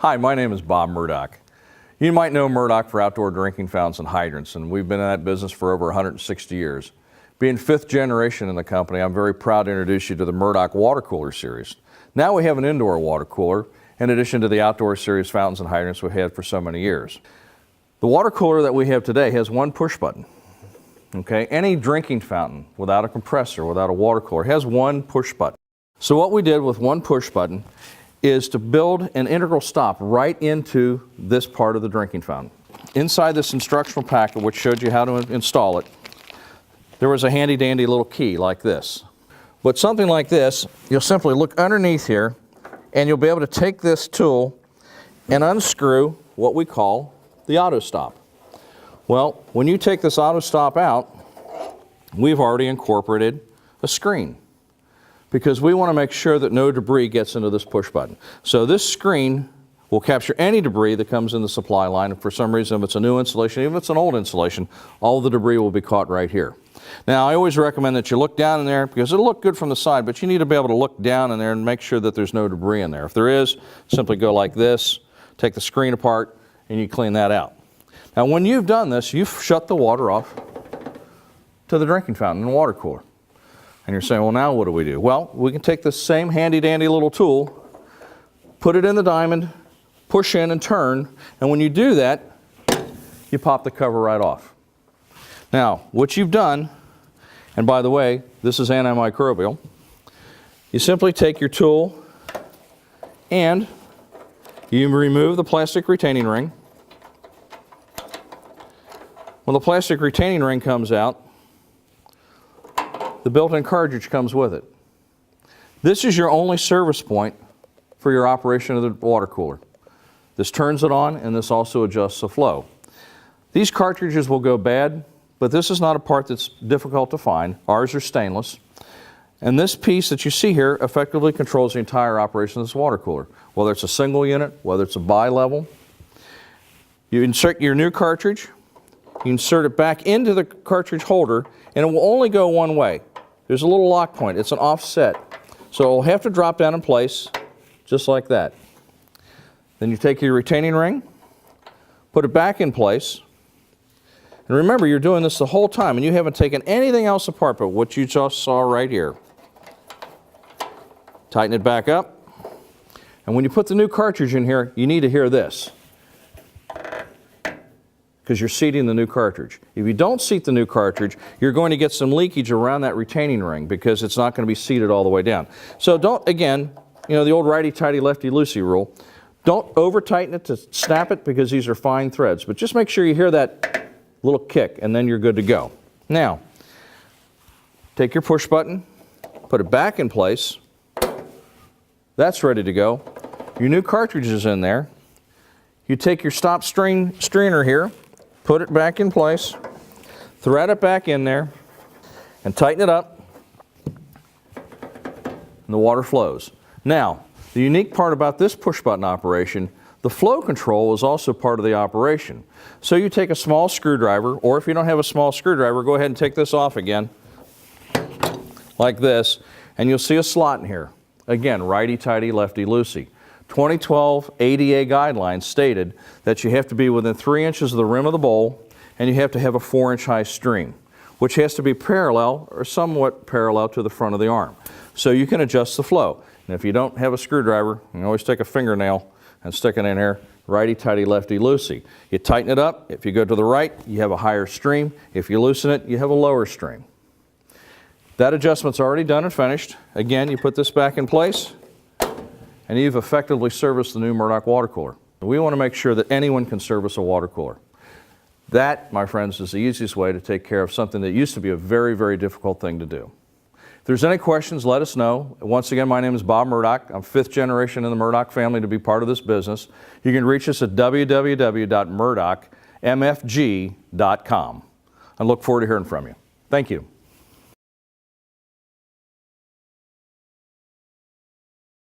Hi, my name is Bob Murodck. You might know Murodck for outdoor drinking fountains and hydrants, and we've been in that business for over 160 years. Being fifth generation in the company, I'm very proud to introduce you to the Murodck water cooler series. Now we have an indoor water cooler in addition to the outdoor series fountains and hydrants we've had for so many years. The water cooler that we have today has one push button. Okay, any drinking fountain without a compressor, without a water cooler, has one push button. So what we did with one push button is to build an integral stop right into this part of the drinking fountain. Inside this instructional packet, which showed you how to install it, there was a handy dandy little key like this. But something like this, you'll simply look underneath here and you'll be able to take this tool and unscrew what we call the auto stop. Well, when you take this auto stop out, we've already incorporated a screen, because we want to make sure that no debris gets into this push button. So this screen will capture any debris that comes in the supply line. If for some reason, if it's a new installation, even if it's an old installation, all the debris will be caught right here. Now, I always recommend that you look down in there, because it'll look good from the side, but you need to be able to look down in there and make sure that there's no debris in there. If there is, simply go like this, take the screen apart, and you clean that out. Now, when you've done this, you've shut the water off to the drinking fountain and water cooler. And you're saying, well, now what do we do? Well, we can take this same handy dandy little tool, put it in the diamond, push in and turn, and when you do that, you pop the cover right off. Now, what you've done, and by the way, this is antimicrobial, you simply take your tool and you remove the plastic retaining ring. When the plastic retaining ring comes out, the built-in cartridge comes with it. This is your only service point for your operation of the water cooler. This turns it on, and this also adjusts the flow. These cartridges will go bad, but this is not a part that's difficult to find. Ours are stainless. And this piece that you see here effectively controls the entire operation of this water cooler, whether it's a single unit, whether it's a bi-level. You insert your new cartridge, you insert it back into the cartridge holder, and it will only go one way. There's a little lock point. It's an offset. So it'll have to drop down in place just like that. Then you take your retaining ring, put it back in place. And remember, you're doing this the whole time and you haven't taken anything else apart but what you just saw right here. Tighten it back up. And when you put the new cartridge in here, you need to hear this, because you're seating the new cartridge. If you don't seat the new cartridge, you're going to get some leakage around that retaining ring because it's not going to be seated all the way down. So don't, again, you know, the old righty-tighty, lefty-loosey rule, don't over-tighten it to snap it, because these are fine threads. But just make sure you hear that little kick, and then you're good to go. Now, take your push button, put it back in place. That's ready to go. Your new cartridge is in there. You take your stop strainer here, put it back in place, thread it back in there, and tighten it up, and the water flows. Now, the unique part about this push button operation, the flow control is also part of the operation. So you take a small screwdriver, or if you don't have a small screwdriver, go ahead and take this off again, like this, and you'll see a slot in here. Again, righty-tighty, lefty-loosey. 2012 ADA guidelines stated that you have to be within 3 inches of the rim of the bowl, and you have to have a 4-inch high stream, which has to be parallel or somewhat parallel to the front of the arm. So you can adjust the flow. And if you don't have a screwdriver, you can always take a fingernail and stick it in here, righty-tighty, lefty-loosey. You tighten it up. If you go to the right, you have a higher stream. If you loosen it, you have a lower stream. That adjustment's already done and finished. Again, you put this back in place, and you've effectively serviced the new Murodck water cooler. We want to make sure that anyone can service a water cooler. That, my friends, is the easiest way to take care of something that used to be a very, very difficult thing to do. If there's any questions, let us know. Once again, my name is Bob Murodck. I'm fifth generation in the Murodck family to be part of this business. You can reach us at www.murodckmfg.com. I look forward to hearing from you. Thank you.